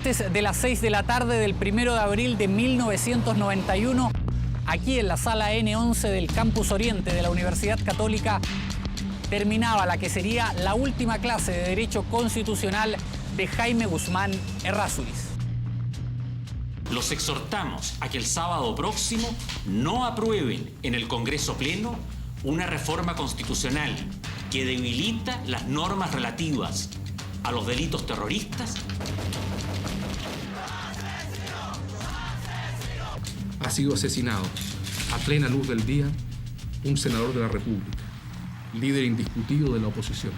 Antes de las 6 de la tarde del 1 de abril de 1991, aquí en la sala N11 del Campus Oriente de la Universidad Católica, terminaba la que sería la última clase de Derecho Constitucional de Jaime Guzmán Errázuriz. Los exhortamos a que el sábado próximo no aprueben en el Congreso Pleno una reforma constitucional que debilita las normas relativas a los delitos terroristas. Ha sido asesinado a plena luz del día un senador de la República, líder indiscutido de la oposición.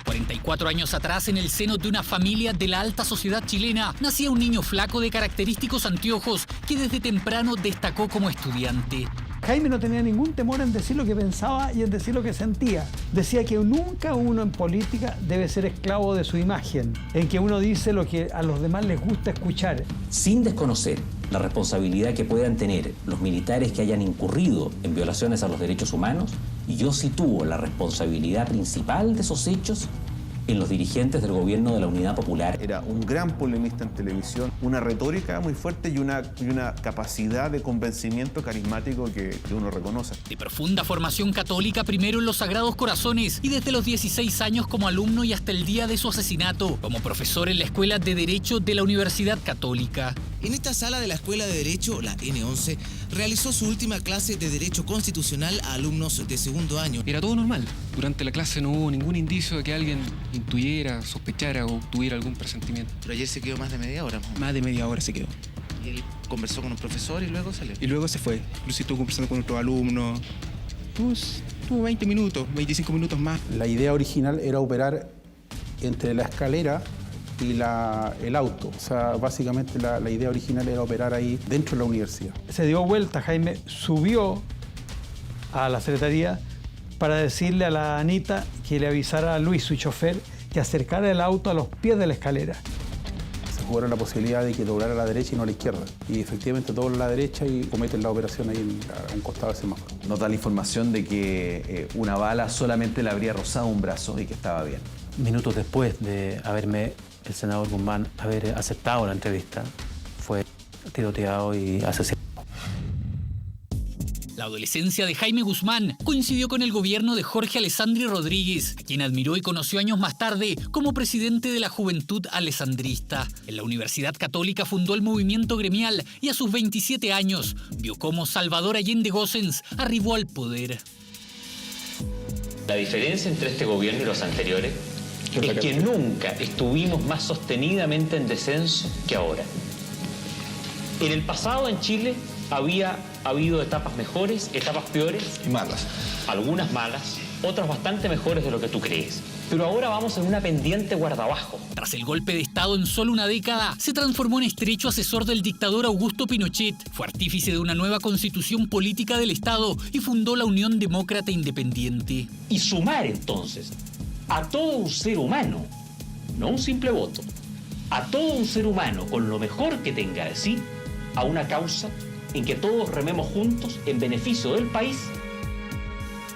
44 años atrás, en el seno de una familia de la alta sociedad chilena, nacía un niño flaco de característicos anteojos que desde temprano destacó como estudiante. Jaime no tenía ningún temor en decir lo que pensaba y en decir lo que sentía. Decía que nunca uno en política debe ser esclavo de su imagen, en que uno dice lo que a los demás les gusta escuchar. Sin desconocer la responsabilidad que puedan tener los militares que hayan incurrido en violaciones a los derechos humanos, yo sitúo la responsabilidad principal de esos hechos en los dirigentes del gobierno de la Unidad Popular. Era un gran polemista en televisión, una retórica muy fuerte y una capacidad de convencimiento carismático que uno reconoce. De profunda formación católica, primero en los Sagrados Corazones y desde los 16 años como alumno y hasta el día de su asesinato, como profesor en la Escuela de Derecho de la Universidad Católica. En esta sala de la Escuela de Derecho, la N11, realizó su última clase de Derecho Constitucional a alumnos de segundo año. Era todo normal. Durante la clase no hubo ningún indicio de que alguien intuyera, sospechara o tuviera algún presentimiento. Pero ayer se quedó más de media hora. Más de media hora se quedó. Y él conversó con un profesor y luego salió. Y luego se fue. Incluso estuvo conversando con otro alumno. Tuvo 20 minutos, 25 minutos más. La idea original era operar entre la escalera y el auto. O sea, básicamente la idea original era operar ahí dentro de la universidad. Se dio vuelta, Jaime subió a la secretaría para decirle a la Anita que le avisara a Luis, su chofer, que acercara el auto a los pies de la escalera. Se jugara la posibilidad de que doblara a la derecha y no a la izquierda. Y efectivamente dobla a la derecha y cometen la operación ahí a un costado del semáforo. Nos da la información de que una bala solamente le habría rozado un brazo y que estaba bien. Minutos después de el senador Guzmán haber aceptado la entrevista, fue tiroteado y asesinado. La adolescencia de Jaime Guzmán coincidió con el gobierno de Jorge Alessandri Rodríguez, a quien admiró y conoció años más tarde como presidente de la Juventud Alessandrista. En la Universidad Católica fundó el movimiento gremial y a sus 27 años vio cómo Salvador Allende Gossens arribó al poder. La diferencia entre este gobierno y los anteriores es que nunca estuvimos más sostenidamente en descenso que ahora. En el pasado en Chile había habido etapas mejores, etapas peores. Y malas. Algunas malas, otras bastante mejores de lo que tú crees. Pero ahora vamos en una pendiente guardabajo. Tras el golpe de Estado en solo una década, se transformó en estrecho asesor del dictador Augusto Pinochet, fue artífice de una nueva constitución política del Estado y fundó la Unión Demócrata Independiente. Y sumar entonces a todo un ser humano, no un simple voto, a todo un ser humano con lo mejor que tenga de sí, a una causa en que todos rememos juntos en beneficio del país.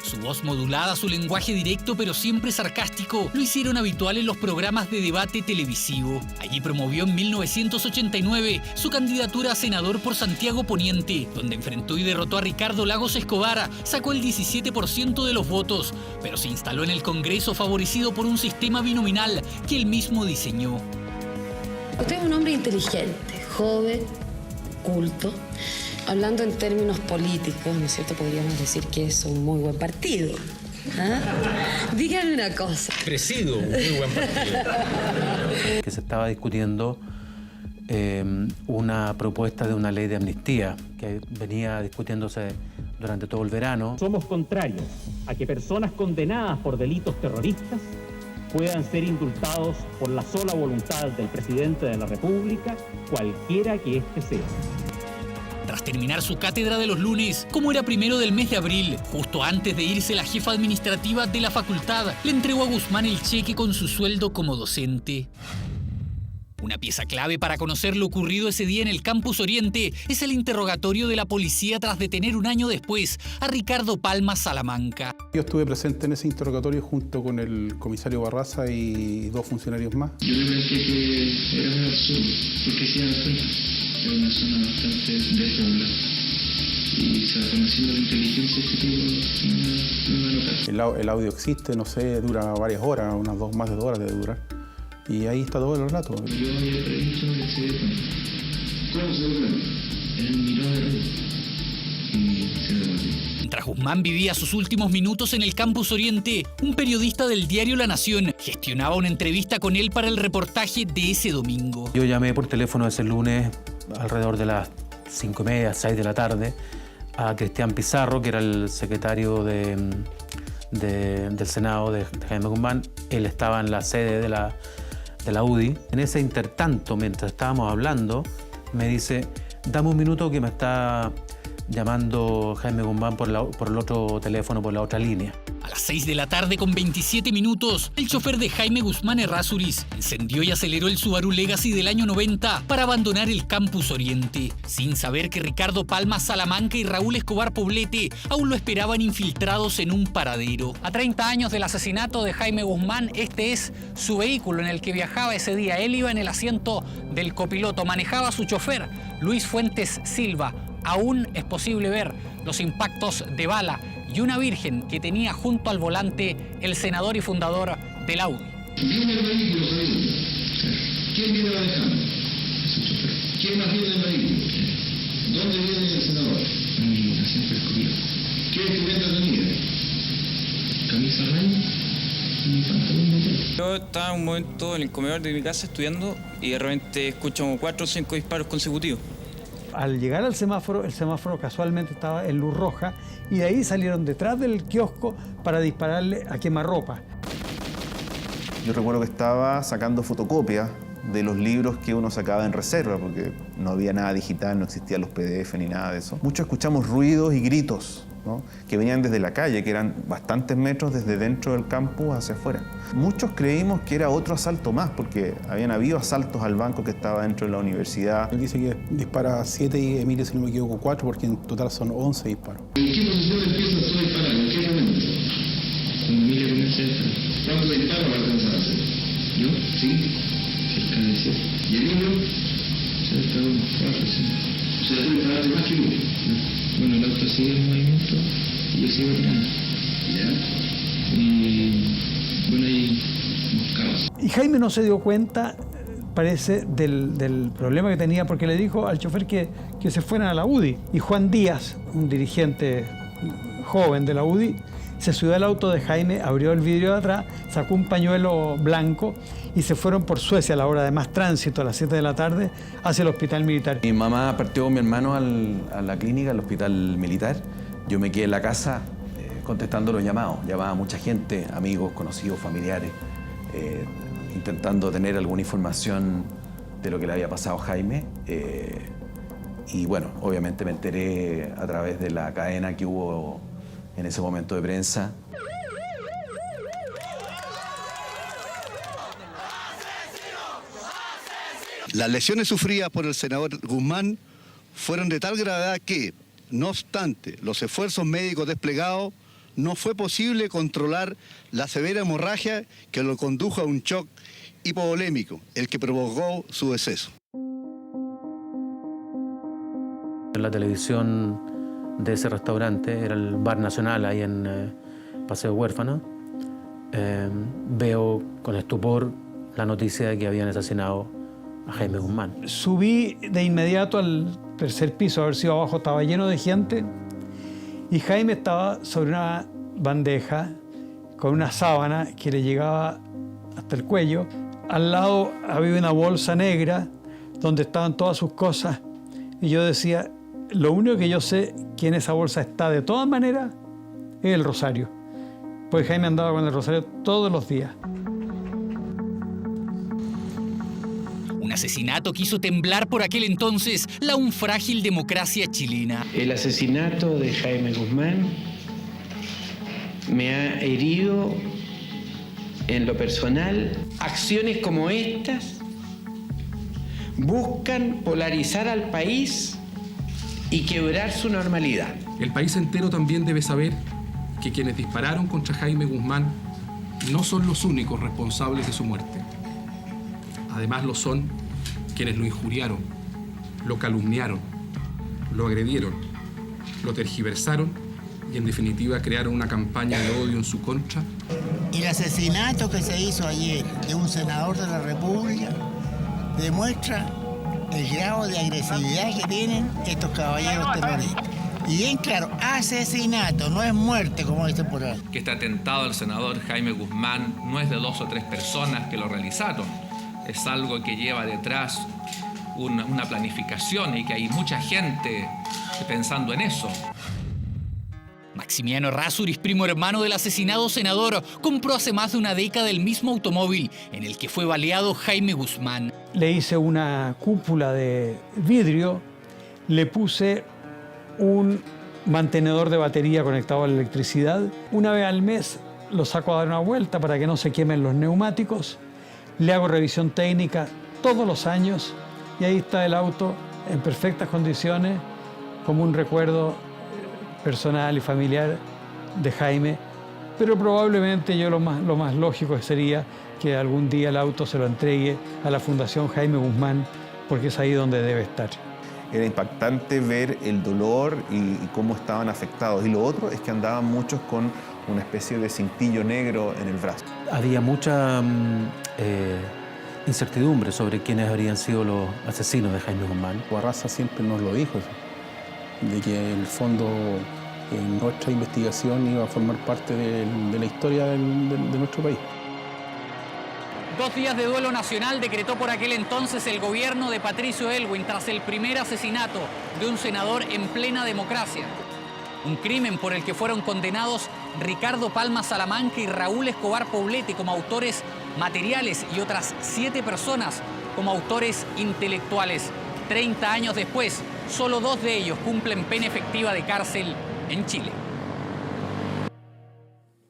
Su voz modulada, su lenguaje directo pero siempre sarcástico, lo hicieron habitual en los programas de debate televisivo. Allí promovió en 1989 su candidatura a senador por Santiago Poniente, donde enfrentó y derrotó a Ricardo Lagos Escobar, sacó el 17% de los votos, pero se instaló en el Congreso favorecido por un sistema binominal que él mismo diseñó. Usted es un hombre inteligente, joven, culto. Hablando en términos políticos, ¿no es cierto? Podríamos decir que es un muy buen partido. ¿Ah? Díganme una cosa. Presido un muy buen partido. Que se estaba discutiendo una propuesta de una ley de amnistía que venía discutiéndose durante todo el verano. Somos contrarios a que personas condenadas por delitos terroristas puedan ser indultados por la sola voluntad del presidente de la República, cualquiera que éste sea. Tras terminar su cátedra de los lunes, como era 1 del mes de abril, justo antes de irse, la jefa administrativa de la facultad le entregó a Guzmán el cheque con su sueldo como docente. Una pieza clave para conocer lo ocurrido ese día en el Campus Oriente es el interrogatorio de la policía tras detener un año después a Ricardo Palma Salamanca. Yo estuve presente en ese interrogatorio junto con el comisario Barraza y 2 funcionarios más. Yo le planteé que era un absurdo, porque se dan cuenta, es una zona bastante despoblada y se va conociendo la inteligencia este tipo no. El audio existe, no sé, dura varias horas, más de 2 horas debe durar. Y ahí está todo el relato. Yo había previsto que se dio cuenta. ¿Cómo se dio cuenta? Él miró de arriba y se devolvió. Mientras Guzmán vivía sus últimos minutos en el Campus Oriente, un periodista del diario La Nación gestionaba una entrevista con él para el reportaje de ese domingo. Yo llamé por teléfono ese lunes alrededor de las 5:30, 6 de la tarde a Cristian Pizarro, que era el secretario del Senado de Jaime Guzmán. Él estaba en la sede de la UDI. En ese intertanto, mientras estábamos hablando, me dice: dame un minuto que me está llamando Jaime Guzmán por el otro teléfono, por la otra línea. A las 6 de la tarde con 27 minutos, el chofer de Jaime Guzmán Errázuriz encendió y aceleró el Subaru Legacy del año 90 para abandonar el Campus Oriente, sin saber que Ricardo Palma Salamanca y Raúl Escobar Poblete aún lo esperaban infiltrados en un paradero. A 30 años del asesinato de Jaime Guzmán, este es su vehículo en el que viajaba ese día. Él iba en el asiento del copiloto, manejaba su chofer, Luis Fuentes Silva. Aún es posible ver los impactos de bala y una virgen que tenía junto al volante el senador y fundador del Audi. Viene el vehículo, segundo. ¿Quién viene manejando? ¿Quién más viene el vehículo? ¿Dónde viene el senador? En el asiento del copiloto. ¿Qué vestimenta tenía? Camisa raya y pantalón de tela. Yo estaba en un momento en el comedor de mi casa estudiando y de repente escucho como 4 o 5 disparos consecutivos. Al llegar al semáforo, el semáforo casualmente estaba en luz roja y de ahí salieron detrás del kiosco para dispararle a quemarropa. Yo recuerdo que estaba sacando fotocopias de los libros que uno sacaba en reserva, porque no había nada digital, no existían los PDF ni nada de eso. Muchos escuchamos ruidos y gritos, ¿no?, que venían desde la calle, que eran bastantes metros desde dentro del campus hacia afuera. Muchos creímos que era otro asalto más, porque habían habido asaltos al banco que estaba dentro de la universidad. Él dice que dispara 7 y Emilio, si no me equivoco, 4, porque en total son 11 disparos. ¿En qué posición empieza su disparar? ¿En qué momento? Cuando Emilio comienza a disparar. ¿Cuántos disparos va a alcanzar a hacer? ¿Yo? Sí. Cerca de 7. ¿Y Emilio? Cerca de 4, 5. O sea, tú disparaste más que uno. Bueno, el auto sigue en movimiento y yo sigo tirando. ¿Ya? Y bueno, ahí buscamos. Y Jaime no se dio cuenta, parece, del problema que tenía, porque le dijo al chofer que se fueran a la UDI. Y Juan Díaz, un dirigente joven de la UDI, se subió al auto de Jaime, abrió el vidrio de atrás, sacó un pañuelo blanco y se fueron por Suecia a la hora de más tránsito, a las 7 de la tarde, hacia el hospital militar. Mi mamá partió con mi hermano a la clínica, al hospital militar. Yo me quedé en la casa contestando los llamados. Llamaba a mucha gente, amigos, conocidos, familiares, intentando tener alguna información de lo que le había pasado a Jaime. Y bueno, obviamente me enteré a través de la cadena que hubo en ese momento de prensa. Las lesiones sufridas por el senador Guzmán fueron de tal gravedad que, no obstante los esfuerzos médicos desplegados, no fue posible controlar la severa hemorragia que lo condujo a un shock hipovolémico, el que provocó su deceso. En la televisión de ese restaurante, era el Bar Nacional ahí en Paseo Huérfano, veo con estupor la noticia de que habían asesinado a Jaime Guzmán. Subí de inmediato al tercer piso, a ver si abajo estaba lleno de gente, y Jaime estaba sobre una bandeja con una sábana que le llegaba hasta el cuello. Al lado había una bolsa negra donde estaban todas sus cosas, y yo decía, lo único que yo sé que en esa bolsa está de todas maneras es el rosario, pues Jaime andaba con el rosario todos los días. Un asesinato que hizo temblar por aquel entonces la aún frágil democracia chilena. El asesinato de Jaime Guzmán me ha herido en lo personal. Acciones como estas buscan polarizar al país y quebrar su normalidad. El país entero también debe saber que quienes dispararon contra Jaime Guzmán no son los únicos responsables de su muerte. Además lo son quienes lo injuriaron, lo calumniaron, lo agredieron, lo tergiversaron y en definitiva crearon una campaña de odio en su contra. El asesinato que se hizo ayer de un senador de la República demuestra el grado de agresividad que tienen estos caballeros terroristas. Y bien claro, asesinato, no es muerte, como dicen por ahí. Que este atentado al senador Jaime Guzmán no es de 2 o 3 personas que lo realizaron. Es algo que lleva detrás una planificación y que hay mucha gente pensando en eso. Maximiano Errázuriz, primo hermano del asesinado senador, compró hace más de una década el mismo automóvil en el que fue baleado Jaime Guzmán. Le hice una cúpula de vidrio, le puse un mantenedor de batería conectado a la electricidad. Una vez al mes lo saco a dar una vuelta para que no se quemen los neumáticos. Le hago revisión técnica todos los años y ahí está el auto en perfectas condiciones como un recuerdo personal y familiar de Jaime. Pero probablemente yo lo más lógico sería que algún día el auto se lo entregue a la Fundación Jaime Guzmán, porque es ahí donde debe estar. Era impactante ver el dolor y cómo estaban afectados. Y lo otro es que andaban muchos con una especie de cintillo negro en el brazo. Había mucha incertidumbre sobre quiénes habrían sido los asesinos de Jaime Guzmán. Barraza siempre nos lo dijo, de que en el fondo nuestra investigación iba a formar parte de la historia de nuestro país. 2 días de duelo nacional decretó por aquel entonces el gobierno de Patricio Aylwin tras el primer asesinato de un senador en plena democracia. Un crimen por el que fueron condenados Ricardo Palma Salamanca y Raúl Escobar Poblete como autores materiales y otras 7 personas como autores intelectuales. 30 años después, solo 2 de ellos cumplen pena efectiva de cárcel en Chile.